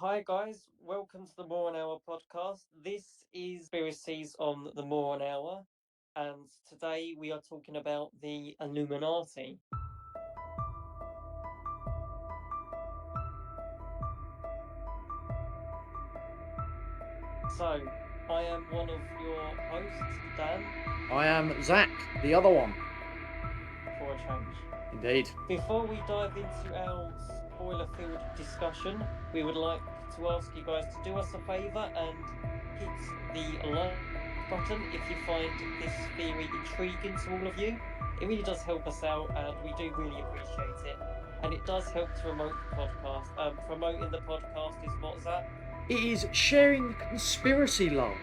Hi guys, welcome to the More an Hour podcast. This is Conspiracies on the More an Hour, and today we are talking about the Illuminati. So, I am one of your hosts, Dan, I am Zach, the other one. for a change. Indeed. Before we dive into our spoiler-filled discussion, we would like to ask you guys to do us a favour and hit the like button if you find this theory intriguing to all of you. It really does help us out, and we do really appreciate it. And it does help to promote the podcast. Promoting the podcast is what, Zach? It is sharing conspiracy love.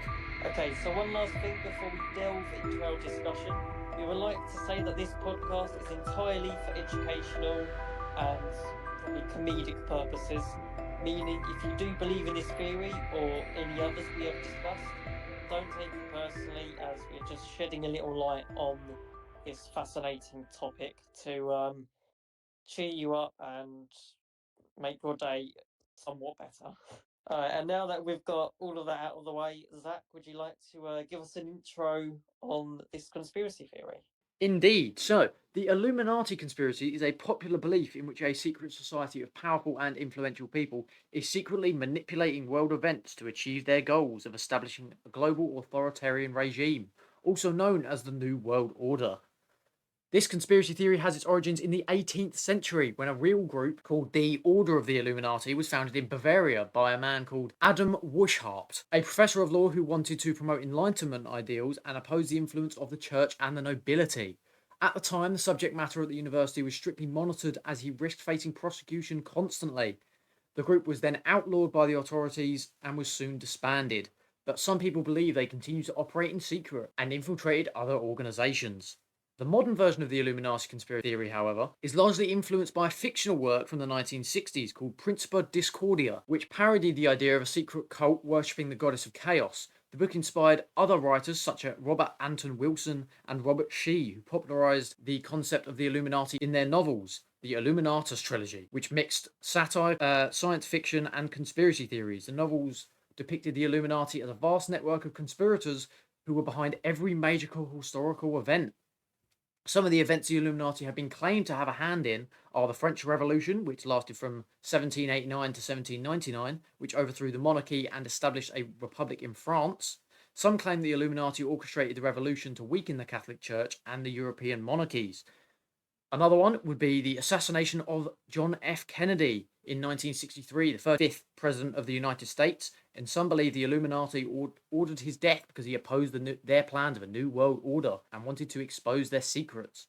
Okay, so one last thing before we delve into our discussion. We would like to say that this podcast is entirely for educational and probably comedic purposes, meaning if you do believe in this theory or any others we have discussed, don't take it personally as we're just shedding a little light on this fascinating topic to cheer you up and make your day somewhat better. And now that we've got all of that out of the way, Zach, would you like to give us an intro on this conspiracy theory? Indeed. So, the Illuminati conspiracy is a popular belief in which a secret society of powerful and influential people is secretly manipulating world events to achieve their goals of establishing a global authoritarian regime, also known as the New World Order. This conspiracy theory has its origins in the 18th century when a real group called the Order of the Illuminati was founded in Bavaria by a man called Adam Weishaupt, a professor of law who wanted to promote Enlightenment ideals and oppose the influence of the church and the nobility. At the time, the subject matter at the university was strictly monitored as he risked facing prosecution constantly. The group was then outlawed by the authorities and was soon disbanded. But some people believe they continued to operate in secret and infiltrated other organisations. The modern version of the Illuminati conspiracy theory, however, is largely influenced by a fictional work from the 1960s called Principia Discordia, which parodied the idea of a secret cult worshipping the goddess of chaos. The book inspired other writers such as Robert Anton Wilson and Robert Shee, who popularized the concept of the Illuminati in their novels, the Illuminatus trilogy, which mixed satire, science fiction, and conspiracy theories. The novels depicted the Illuminati as a vast network of conspirators who were behind every major historical event. Some of the events the Illuminati have been claimed to have a hand in are the French Revolution, which lasted from 1789 to 1799, which overthrew the monarchy and established a republic in France. Some claim the Illuminati orchestrated the revolution to weaken the Catholic Church and the European monarchies. Another one would be the assassination of John F. Kennedy in 1963, the 35th President of the United States, and some believe the Illuminati ordered his death because he opposed their plans of a new world order and wanted to expose their secrets.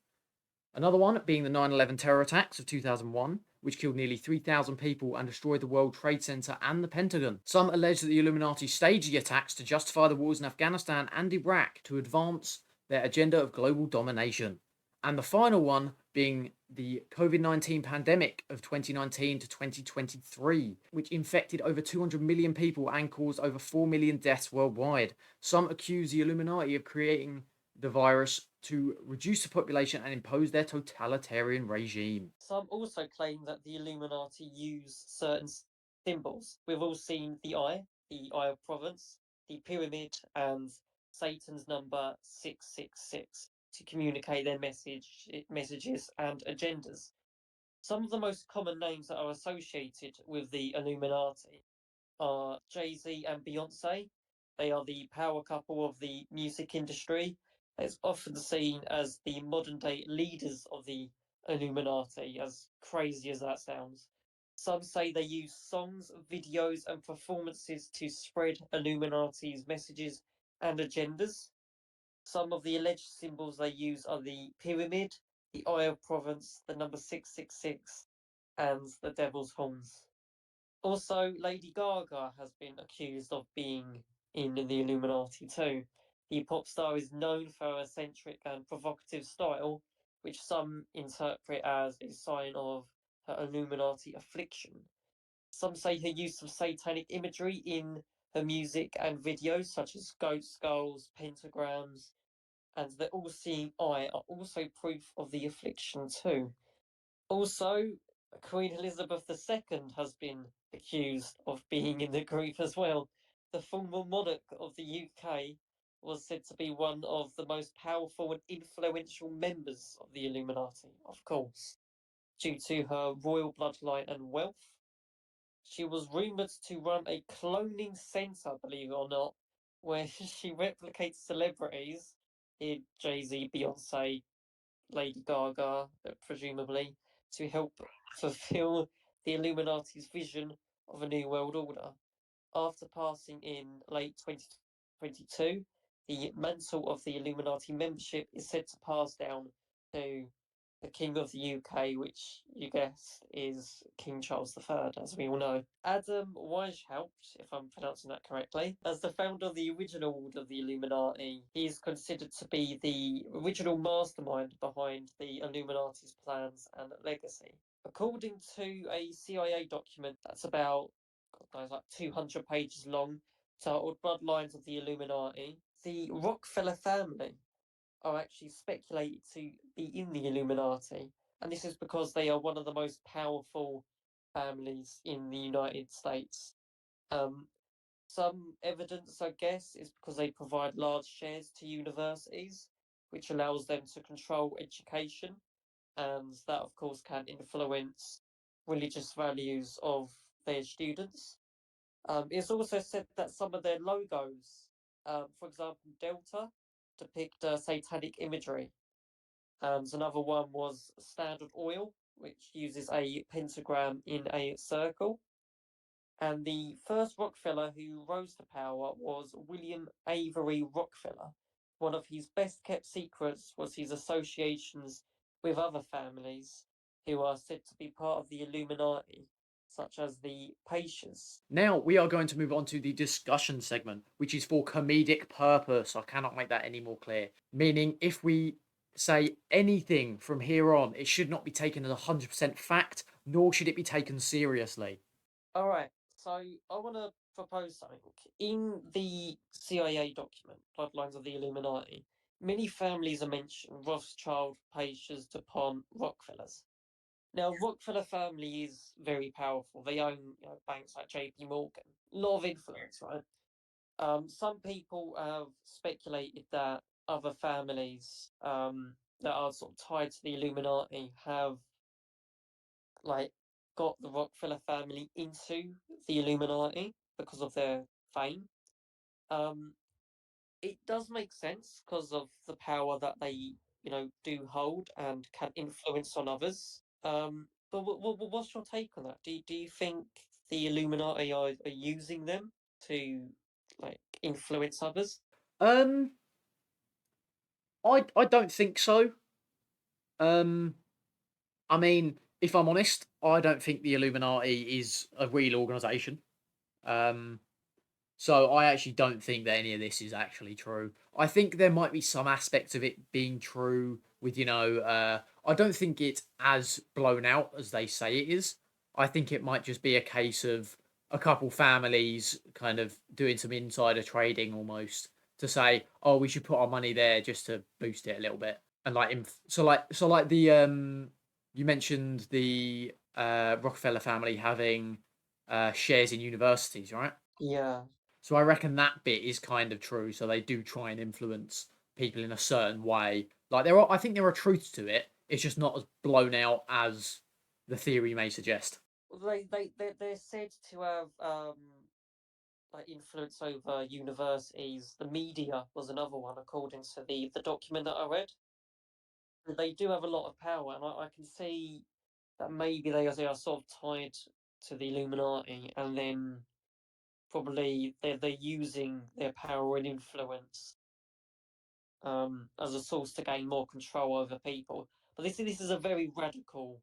Another one being the 9/11 terror attacks of 2001, which killed nearly 3,000 people and destroyed the World Trade Center and the Pentagon. Some allege that the Illuminati staged the attacks to justify the wars in Afghanistan and Iraq to advance their agenda of global domination. And the final one being the COVID-19 pandemic of 2019 to 2023, which infected over 200 million people and caused over 4 million deaths worldwide. Some accuse the Illuminati of creating the virus to reduce the population and impose their totalitarian regime. Some also claim that the Illuminati use certain symbols. We've all seen the Eye of Providence, the pyramid, and Satan's number 666 to communicate their messages and agendas. Some of the most common names that are associated with the Illuminati are Jay-Z and Beyonce. They are the power couple of the music industry. It's often seen as the modern day leaders of the Illuminati, as crazy as that sounds. Some say they use songs, videos, and performances to spread Illuminati's messages and agendas. Some of the alleged symbols they use are the pyramid, the Eye of Providence, the number 666, and the devil's horns. Also, Lady Gaga has been accused of being in the Illuminati too. The pop star is known for her eccentric and provocative style, which some interpret as a sign of her Illuminati affliction. Some say her use of satanic imagery in her music and videos, such as goat skulls, pentagrams, and the all seeing eye, are also proof of the affliction too. Also, Queen Elizabeth II has been accused of being in the group as well. The former monarch of the UK was said to be one of the most powerful and influential members of the Illuminati, of course, due to her royal bloodline and wealth. She was rumoured to run a cloning centre, believe it or not, where she replicates celebrities, here Jay-Z, Beyonce, Lady Gaga, presumably, to help fulfill the Illuminati's vision of a new world order. After passing in late 2022, the mantle of the Illuminati membership is said to pass down to the King of the UK, which you guessed is King Charles III, as we all know. Adam Weishaupt, if I'm pronouncing that correctly, as the founder of the original Order of the Illuminati, he is considered to be the original mastermind behind the Illuminati's plans and legacy. According to a CIA document that's about like 200 pages long, titled Bloodlines of the Illuminati, the Rockefeller family are actually speculated to be in the Illuminati, and this is because they are one of the most powerful families in the United States. Um, some evidence, I guess, is because they provide large shares to universities, which allows them to control education, and that, of course, can influence religious values of their students. It's also said that some of their logos, for example, Delta, depict satanic imagery. Another one was Standard Oil, which uses a pentagram in a circle. And the first Rockefeller who rose to power was William Avery Rockefeller. One of his best kept secrets was his associations with other families who are said to be part of the Illuminati, such as the Paitians. Now we are going to move on to the discussion segment, which is for comedic purpose. I cannot make that any more clear. Meaning, if we say anything from here on, it should not be taken as 100% fact, nor should it be taken seriously. All right, so I want to propose something. In the CIA document, Bloodlines of the Illuminati, many families are mentioned: Rothschild, Paitians, DuPont, Rockefellers. Now, Rockefeller family is very powerful. They own banks like JP Morgan. A lot of influence, right? Some people have speculated that other families that are sort of tied to the Illuminati have like got the Rockefeller family into the Illuminati because of their fame. Um, it does make sense because of the power that they, do hold and can influence on others. But what's your take on that? Do you think the Illuminati are using them to like influence others? Um, I don't think so. Um, I mean, if I'm honest, I don't think the Illuminati is a real organisation. Um, So I actually don't think that any of this is actually true. I think there might be some aspects of it being true with, I don't think it's as blown out as they say it is. I think it might just be a case of a couple families kind of doing some insider trading almost to say, oh, we should put our money there just to boost it a little bit. And like, so like the, you mentioned the Rockefeller family having shares in universities, right? Yeah. So I reckon that bit is kind of true. So they do try and influence people in a certain way. Like I think there are truths to it. It's just not as blown out as the theory may suggest. Well, they're said to have like influence over universities. The media was another one, according to the document that I read. They do have a lot of power, and I can see that maybe they are sort of tied to the Illuminati, and then probably they're using their power and influence as a source to gain more control over people. But this is a very radical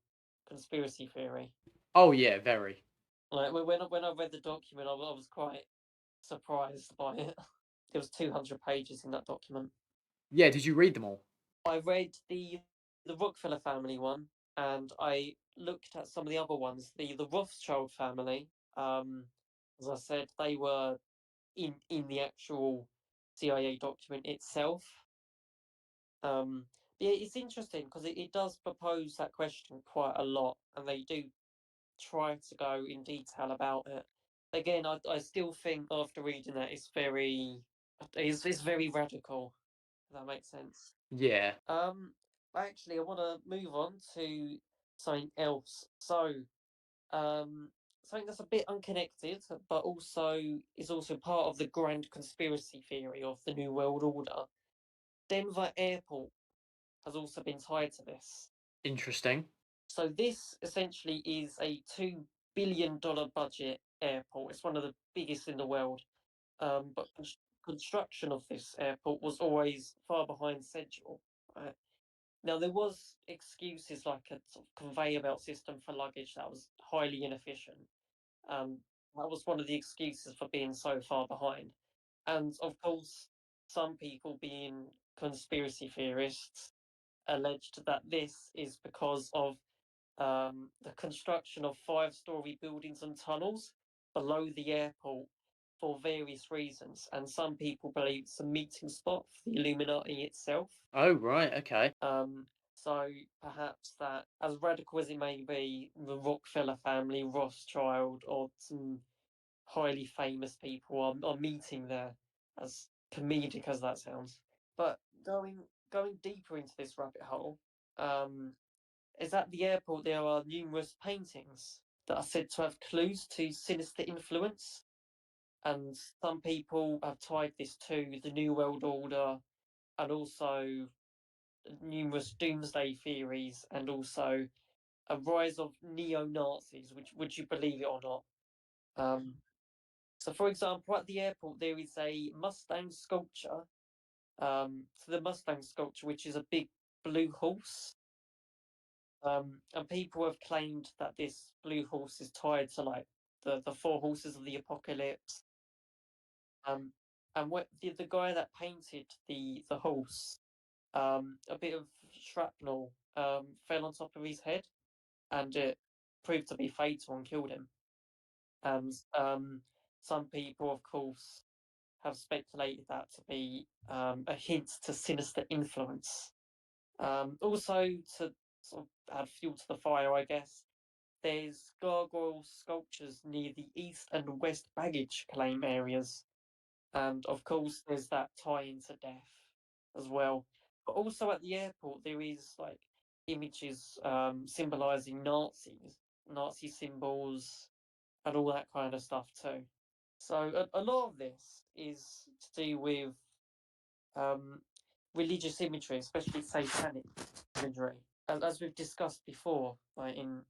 conspiracy theory. Oh yeah, very. Like when I read the document, I was quite surprised by it. There was 200 pages in that document. Yeah, did you read them all? I read the Rockefeller family one, and I looked at some of the other ones. The Rothschild family, as I said, they were in the actual CIA document itself. Yeah, it's interesting because it does propose that question quite a lot, and they do try to go in detail about it. Again, I still think after reading that it's very radical. If that makes sense. Yeah. Um, actually, I want to move on to something else. Um, something that's a bit unconnected, but also is also part of the grand conspiracy theory of the New World Order. Denver Airport has also been tied to this. Interesting. So this essentially is a $2 billion budget airport. It's one of the biggest in the world. But construction of this airport was always far behind schedule. Right? Now there was excuses like a sort of conveyor belt system for luggage that was highly inefficient. Um, that was one of the excuses for being so far behind. And of course, some people, being conspiracy theorists, alleged that this is because of the construction of five-story buildings and tunnels below the airport for various reasons. And some people believe it's a meeting spot for the Illuminati itself. Oh, right. Okay. So perhaps that, as radical as it may be, the Rockefeller family, Rothschild, or some highly famous people are meeting there, as comedic as that sounds. But going deeper into this rabbit hole, um, is at the airport there are numerous paintings that are said to have clues to sinister influence, and some people have tied this to the New World Order and also numerous doomsday theories and also a rise of neo-Nazis, which would you believe it or not? Um, so, for example, at the airport there is a Mustang sculpture. So the Mustang sculpture, which is a big blue horse. And people have claimed that this blue horse is tied to like the four horses of the apocalypse. Um, and what the guy that painted the horse, a bit of shrapnel fell on top of his head, and it proved to be fatal and killed him. And some people, of course, have speculated that to be a hint to sinister influence. Also, to sort of add fuel to the fire, I guess, there's gargoyle sculptures near the east and west baggage claim areas. And of course, there's that tie into death as well. But also at the airport, there is like images symbolizing Nazis, Nazi symbols, and all that kind of stuff too. So a lot of this is to do with um, religious imagery, especially satanic imagery, as we've discussed before, like in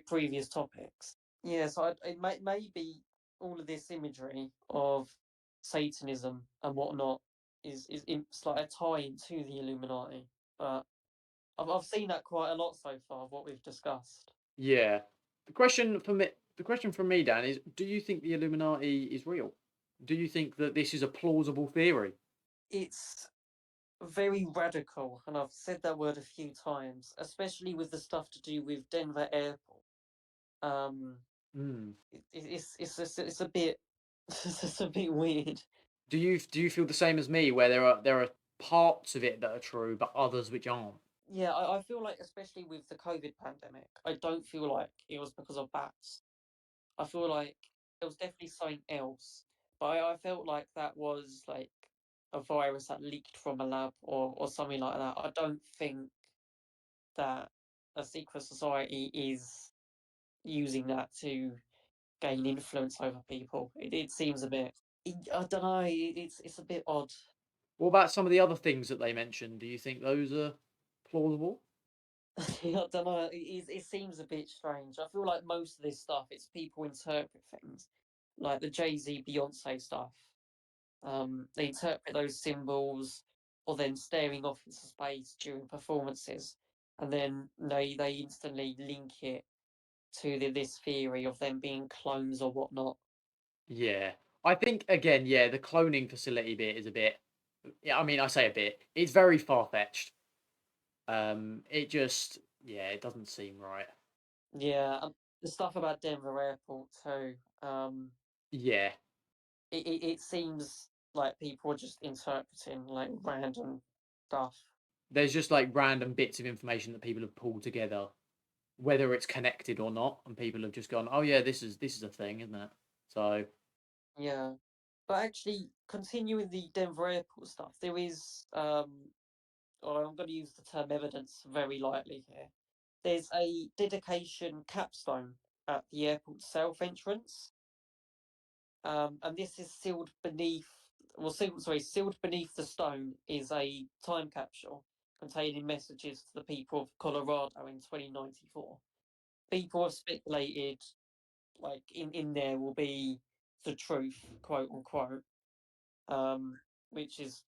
previous topics. Yeah, so it may be all of this imagery of Satanism and whatnot is it's like a tie into the Illuminati, but I've seen that quite a lot so far. What we've discussed, Yeah. The question from me, Dan, is: do you think the Illuminati is real? Do you think that this is a plausible theory? it's very radical, and I've said that word a few times, especially with the stuff to do with Denver Airport. Um, Hmm. it's a bit it's a bit weird. Do you feel the same as me, where there are parts of it that are true, but others which aren't? Yeah, I feel like, especially with the COVID pandemic, I don't feel like it was because of bats. I feel like it was definitely something else. But I felt like that was like a virus that leaked from a lab or something like that. I don't think that a secret society is using that to gain influence over people. It seems a bit. I don't know. It's a bit odd. What about some of the other things that they mentioned? Do you think those are plausible? I don't know. It seems a bit strange. I feel like most of this stuff, it's people interpret things, like the Jay-Z Beyonce stuff. They interpret those symbols, or then staring off into space during performances, and then they instantly link it to this theory of them being clones or whatnot. Yeah. I think again, yeah, the cloning facility bit is a bit. Yeah, I mean, I say a bit. It's very far fetched. It just, yeah, it doesn't seem right. Yeah, and the stuff about Denver Airport too. Yeah, It seems like people are just interpreting like random stuff. there's just like random bits of information that people have pulled together. whether it's connected or not, and people have just gone, "Oh yeah, this is a thing, isn't it?" So, Yeah. But actually, continuing the Denver airport stuff, there is, I'm going to use the term evidence very lightly here. There's a dedication capstone at the airport south entrance, and this is sealed beneath, sealed beneath the stone is a time capsule containing messages to the people of Colorado in 2094. People have speculated, like, in there will be the truth, quote unquote, which is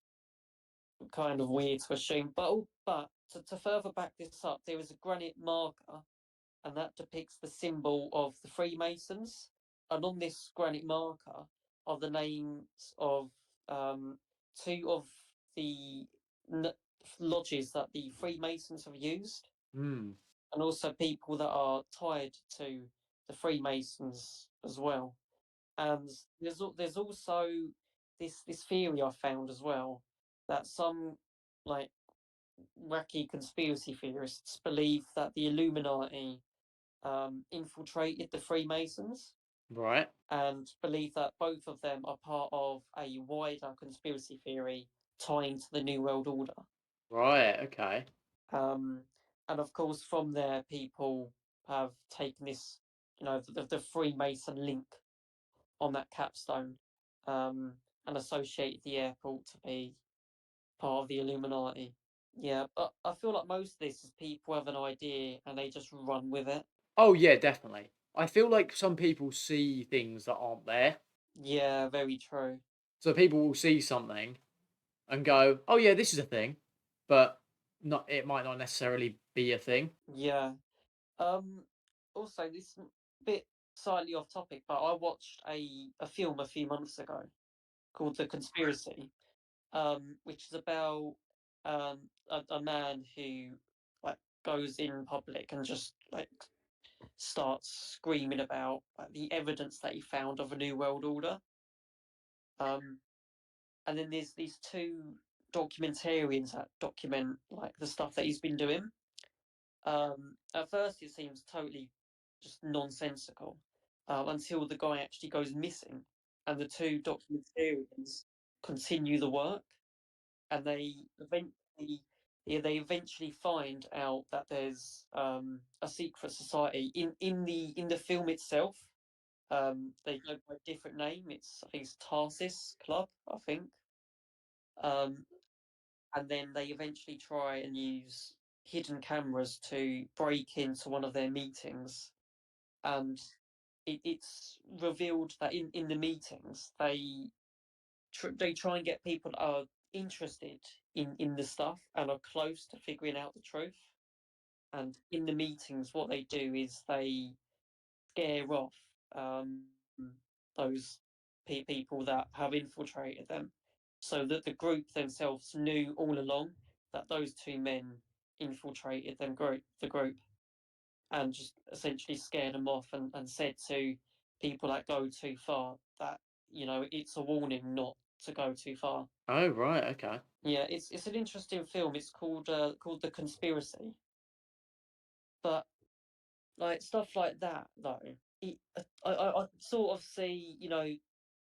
kind of weird to assume. But to further back this up, there is a granite marker, and that depicts the symbol of the Freemasons. And on this granite marker are the names of two of the lodges that the Freemasons have used, hmm, and also people that are tied to the Freemasons as well. And there's also this theory I found as well, that some, like, wacky conspiracy theorists believe that the Illuminati infiltrated the Freemasons, right, and believe that both of them are part of a wider conspiracy theory tying to the New World Order. right, okay. Um, and of course, from there, people have taken this, the Freemason link on that capstone, and associated the airport to be part of the Illuminati. Yeah, but I feel like most of this is people have an idea and they just run with it. Oh yeah, definitely. I feel like some people see things that aren't there. Yeah, very true. So people will see something and go, "Oh yeah, this is a thing," but not it might not necessarily be a thing. Yeah. Um. Also, this bit slightly off topic, but I watched a film a few months ago called The Conspiracy, which is about a man who, like, goes in public and just, like, starts screaming about, like, the evidence that he found of a new world order. Um, and then there's these two documentarians that document, like, the stuff that he's been doing. At first, it seems totally just nonsensical, until the guy actually goes missing, and the two documentarians continue the work, and they eventually find out that there's a secret society in the film itself. They go by a different name. I think it's Tarsis Club, I think. Um, and then they eventually try and use hidden cameras to break into one of their meetings, and it's revealed that in the meetings they try and get people that are interested in the stuff and are close to figuring out the truth. And in the meetings, what they do is they scare off those people that have infiltrated them, so that the group themselves knew all along that those two men infiltrated the group, and just essentially scared them off, and said to people that go too far that, it's a warning not to go too far. Oh right, okay. Yeah, it's an interesting film. It's called The Conspiracy. But, like, stuff like that, though, I sort of see,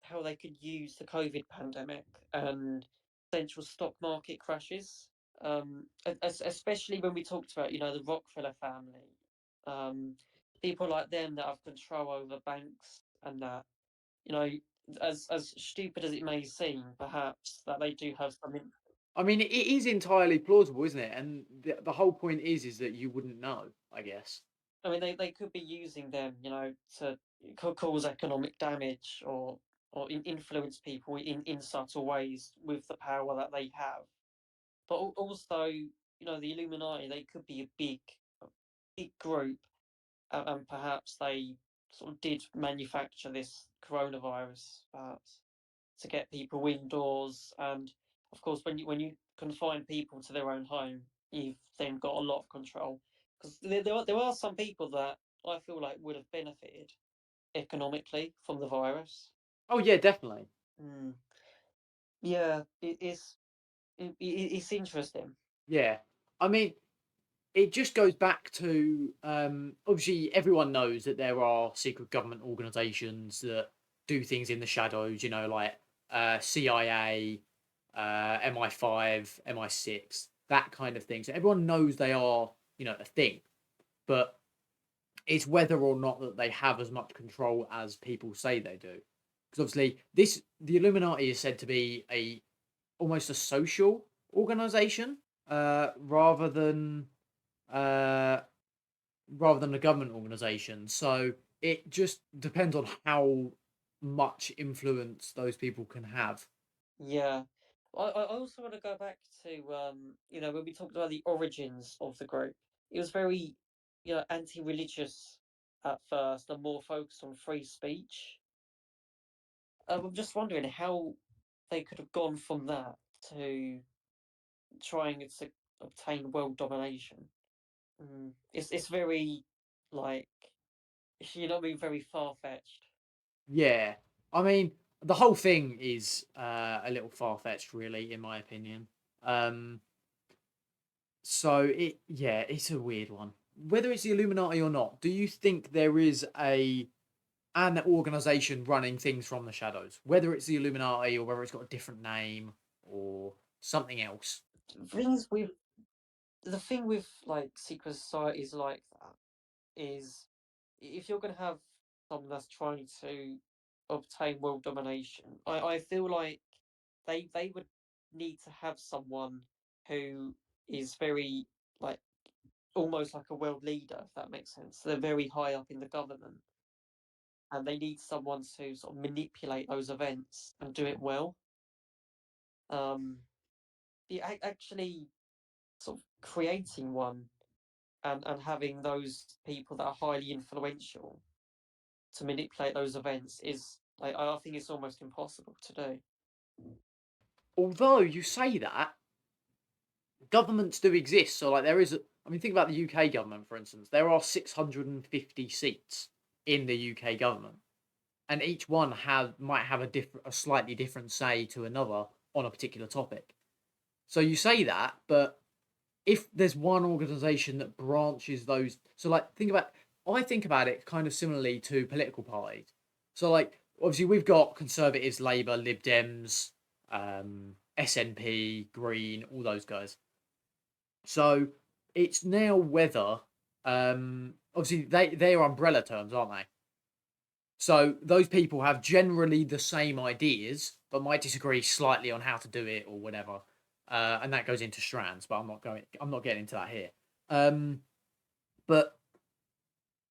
how they could use the COVID pandemic and potential stock market crashes. Especially when we talked about, the Rockefeller family, um, people like them that have control over banks and that, you know, as stupid as it may seem, perhaps that they do have some. I mean, it is entirely plausible, isn't it? And the whole point is that you wouldn't know, I guess. I mean, they could be using them, to cause economic damage, or influence people in subtle ways with the power that they have. But also, the Illuminati, they could be a big group, and perhaps they sort of did manufacture this coronavirus, perhaps, to get people indoors. And of course, when you confine people to their own home, you've then got a lot of control. Because there are some people that I feel like would have benefited economically from the virus. Oh yeah, definitely. Mm. Yeah, it's interesting. Yeah. I mean, it just goes back to obviously everyone knows that there are secret government organizations that do things in the shadows, like CIA, MI5, MI6, that kind of thing. So everyone knows they are, a thing, but it's whether or not that they have as much control as people say they do. Because obviously the Illuminati is said to be a almost a social organization, rather than uh, a government organization. So it just depends on how much influence those people can have. Yeah. I also want to go back to when we talked about the origins of the group. It was very, anti-religious at first and more focused on free speech. I'm just wondering how they could have gone from that to trying to obtain world domination. It's very like very far fetched. Yeah, I mean the whole thing is a little far fetched, really, in my opinion. Um, so it's a weird one. Whether it's the Illuminati or not, do you think there is an organization running things from the shadows? Whether it's the Illuminati or whether it's got a different name or something else? Things with the thing with like secret societies like that is if you're going to have someone that's trying to obtain world domination, I feel like they would need to have someone who is very like almost like a world leader, if that makes sense. They're very high up in the government, and they need someone to sort of manipulate those events and do it well. Um, actually sort of creating one and having those people that are highly influential to manipulate those events is like I think it's almost impossible to do. Although you say that, governments do exist. So, like, I mean, think about the UK government, for instance. There are 650 seats in the UK government, and each one might have a slightly different say to another on a particular topic. So you say that, but if there's one organization that branches those, so like I think about it kind of similarly to political parties. So like obviously we've got Conservatives, Labour, Lib Dems, SNP, Green, all those guys. So it's now whether obviously they are umbrella terms, aren't they? So those people have generally the same ideas, but might disagree slightly on how to do it or whatever. And that goes into strands, but I'm not getting into that here. Um, but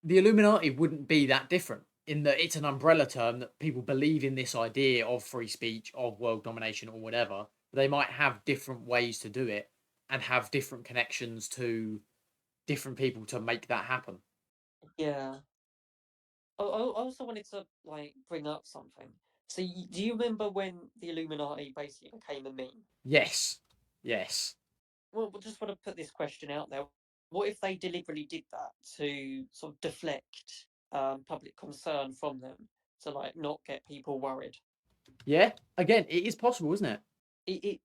the Illuminati wouldn't be that different in that it's an umbrella term that people believe in this idea of free speech, of world domination, or whatever. They might have different ways to do it and have different connections to different people to make that happen. Yeah. I also wanted to like bring up something. So do you remember when the Illuminati basically became a meme? Yes, yes. Well, we just want to put this question out there. What if they deliberately did that to sort of deflect public concern from them to like not get people worried? Yeah, again, it is possible, isn't it? It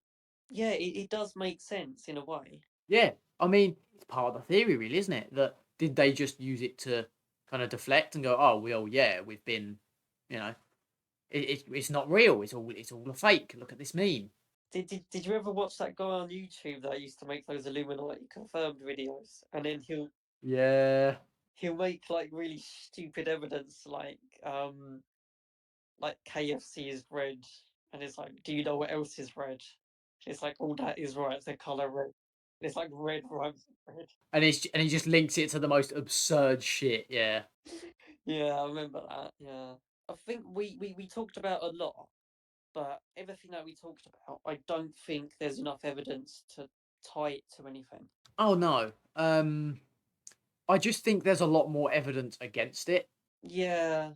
yeah, it does make sense in a way. Yeah, I mean, it's part of the theory, really, isn't it? That did they just use it to kind of deflect and go, oh, well, yeah, we've been, you know, it's not real. It's all a fake. Look at this meme. Did you ever watch that guy on YouTube that used to make those Illuminati confirmed videos? And then Yeah, he'll make like really stupid evidence like KFC is red, and it's like, do you know what else is red? It's like all that is right, the color red. It's like red rhymes with red. and he just links it to the most absurd shit. Yeah. Yeah, I remember that. Yeah, I think we talked about a lot, but everything that we talked about, I don't think there's enough evidence to tie it to anything. Oh no. I just think there's a lot more evidence against it. Yeah,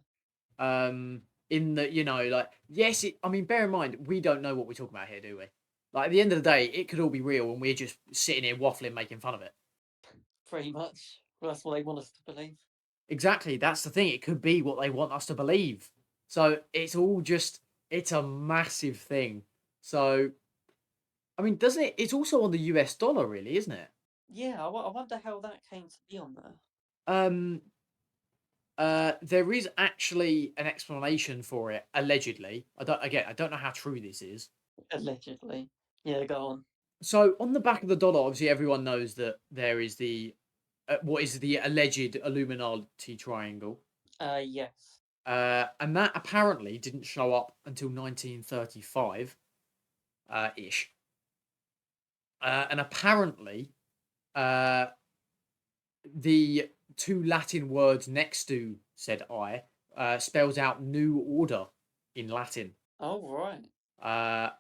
Um, in that like yes, I mean, bear in mind we don't know what we're talking about here, do we? Like at the end of the day, it could all be real, and we're just sitting here waffling, making fun of it. pretty much. Well, that's what they want us to believe. Exactly, that's the thing. It could be what they want us to believe. So it's a massive thing. So I mean, doesn't it? It's also on the US dollar, really, isn't it? Yeah, I wonder how that came to be on there. Um, there is actually an explanation for it, allegedly. I don't know how true this is. Allegedly. Yeah, go on. So on the back of the dollar, obviously everyone knows that there is the what is the alleged Illuminati triangle, Yes. and that apparently didn't show up until 1935 ish, and apparently uh, the two Latin words next to said "I" spells out "new order" in Latin. Oh, right.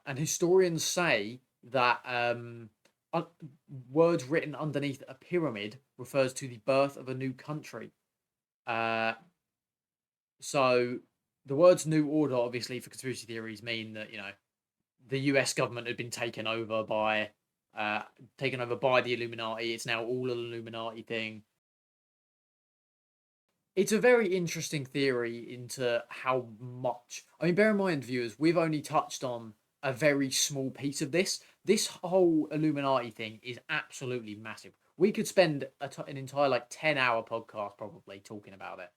And historians say that un- words written underneath a pyramid refers to the birth of a new country. Uh, so the words "new order" obviously for conspiracy theories mean that the U.S. government had been uh, taken over by the Illuminati. It's now all an Illuminati thing. It's a very interesting theory into how much. I mean, bear in mind, viewers, we've only touched on a very small piece of this. This whole Illuminati thing is absolutely massive. We could spend an entire 10-hour podcast probably talking about it.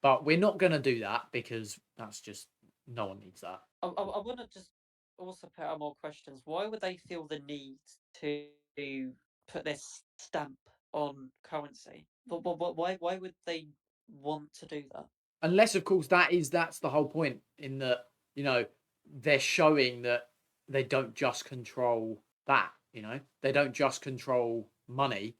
But we're not going to do that because that's just, no one needs that. I want to just also put out more questions. Why would they feel the need to put their stamp on currency? Why would they want to do that? Unless, of course, that's the whole point in that, you know, they're showing that they don't just control that, they don't just control money,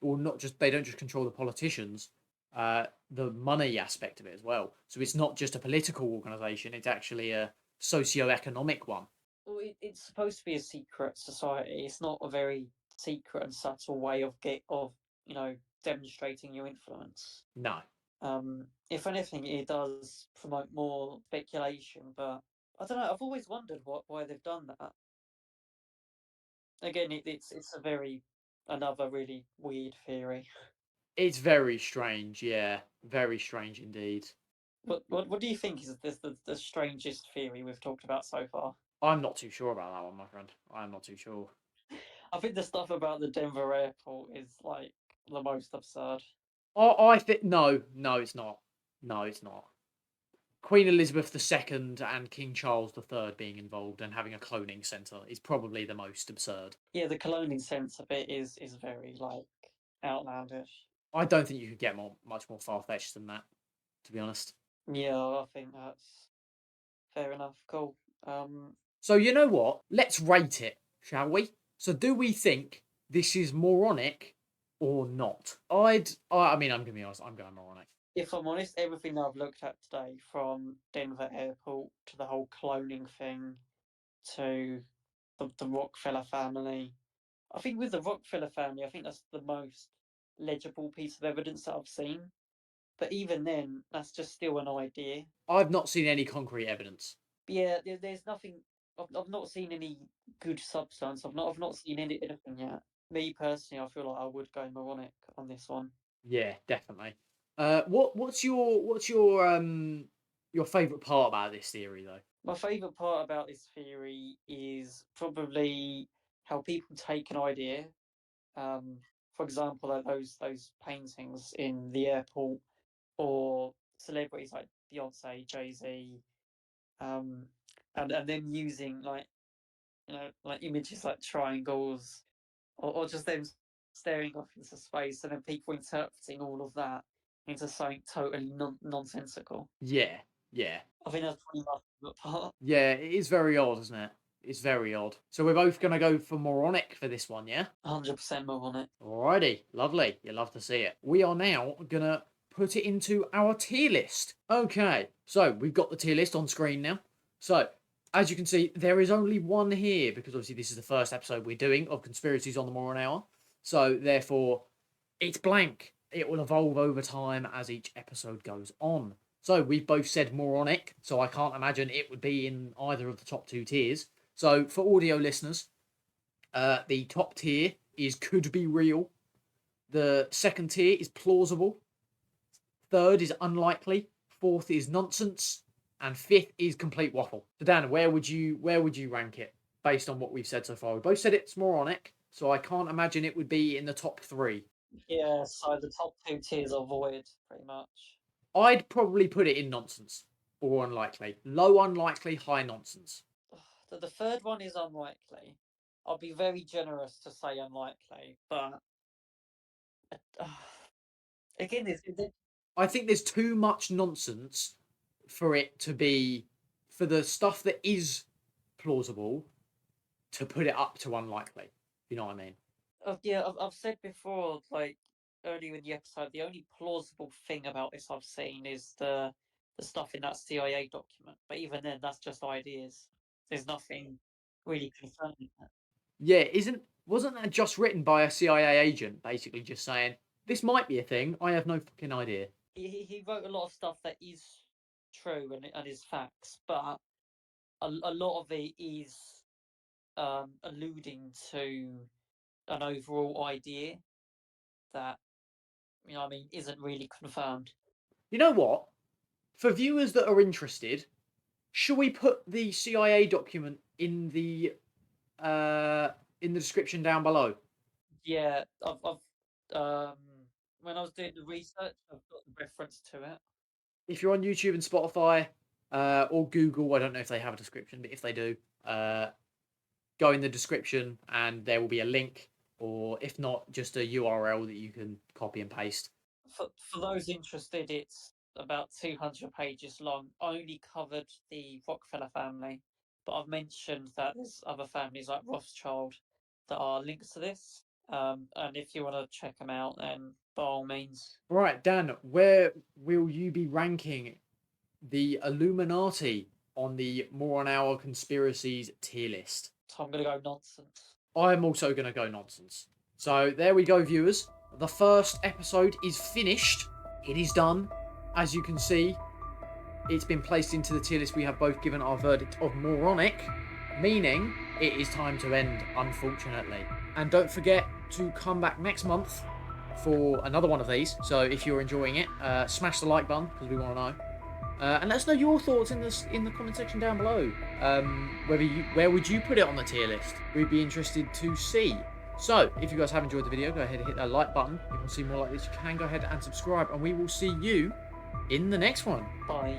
or not just they don't just control the politicians, the money aspect of it as well. So it's not just a political organization; it's actually a socio-economic one. Well, it's supposed to be a secret society. It's not a very secret and subtle way of demonstrating your influence. No, If anything, it does promote more speculation. But I don't know. I've always wondered why they've done that. Again, it's a very another really weird theory. it's very strange. Yeah, very strange indeed. What do you think is the strangest theory we've talked about so far? I'm not too sure about that one, my friend. I'm not too sure. I think the stuff about the Denver airport is like the most absurd. I think no, no, it's not. No, it's not. Queen Elizabeth II and King Charles III being involved and having a cloning centre is probably the most absurd. Yeah, the cloning sense of it is very like outlandish. I don't think you could get much more far fetched than that, to be honest. Yeah, I think that's fair enough. Cool. So you know what? Let's rate it, shall we? So do we think this is moronic or not? I mean, I'm gonna be honest. I'm going moronic. If I'm honest, everything I've looked at today, from Denver airport to the whole cloning thing to the Rockefeller family, I think with the Rockefeller family, I think that's the most legible piece of evidence that I've seen. But even then, that's just still an idea. I've not seen any concrete evidence. But yeah, there's nothing. I've not seen any good substance. I've not seen anything yet. Me personally, I feel like I would go moronic on this one. Yeah, definitely. What's your favourite part about this theory though? My favourite part about this theory is probably how people take an idea. Um, for example, like those paintings in the airport, or celebrities like Beyonce, Jay-Z, um, and them using like images like triangles, or just them staring off into space, and then people interpreting all of that into something totally nonsensical. Yeah, yeah. I think that's probably my favourite part. Yeah, it is very odd, isn't it? It's very odd. So we're both going to go for moronic for this one, yeah? 100% more on it. Alrighty, lovely. You love to see it. We are now going to put it into our tier list. Okay, so we've got the tier list on screen now. So, as you can see, there is only one here because obviously this is the first episode we're doing of Conspiracies on the Moron Hour. So, therefore, it's blank. It will evolve over time as each episode goes on. So we've both said moronic, so I can't imagine it would be in either of the top two tiers. So for audio listeners, the top tier is could be real. The second tier is plausible. Third is unlikely. Fourth is nonsense, and fifth is complete waffle. So Dan, where would you rank it based on what we've said so far? We both said it's moronic. So I can't imagine it would be in the top 3. Yeah, so the top 2 tiers are void, pretty much. I'd probably put it in nonsense or unlikely. Low unlikely, high nonsense. The third one is unlikely. I'll be very generous to say unlikely, but uh, again, I think there's too much nonsense for it to be, for the stuff that is plausible, to put it up to unlikely. You know what I mean? yeah, I've said before, like earlier in the episode, the only plausible thing about this I've seen is the stuff in that CIA document. But even then, that's just ideas. There's nothing really confirming that. Yeah, wasn't that just written by a CIA agent, basically just saying this might be a thing? I have no fucking idea. He wrote a lot of stuff that is true and is facts, but a lot of it is alluding to an overall idea that I mean isn't really confirmed. You know what? For viewers that are interested, should we put the CIA document in the description down below? Yeah, I've when I was doing the research, I've got the reference to it. If you're on YouTube and Spotify or Google, I don't know if they have a description, but if they do, go in the description and there will be a link, or if not, just a URL that you can copy and paste. For those interested, it's about 200 pages long. Only covered the Rockefeller family, but I've mentioned that there's other families like Rothschild that are linked to this. And if you want to check them out, then by all means. Right, Dan, where will you be ranking the Illuminati on the More on Our Conspiracies tier list? So I'm gonna go nonsense. I'm also going to go nonsense. So there we go, viewers. The first episode is finished. It is done. As you can see, it's been placed into the tier list. We have both given our verdict of moronic, meaning it is time to end, unfortunately. And don't forget to come back next month for another one of these. So if you're enjoying it, smash the like button because we want to know. And let us know your thoughts in the comment section down below. Where would you put it on the tier list? We'd be interested to see. So, if you guys have enjoyed the video, go ahead and hit that like button. If you want to see more like this, you can go ahead and subscribe, and we will see you in the next one. Bye.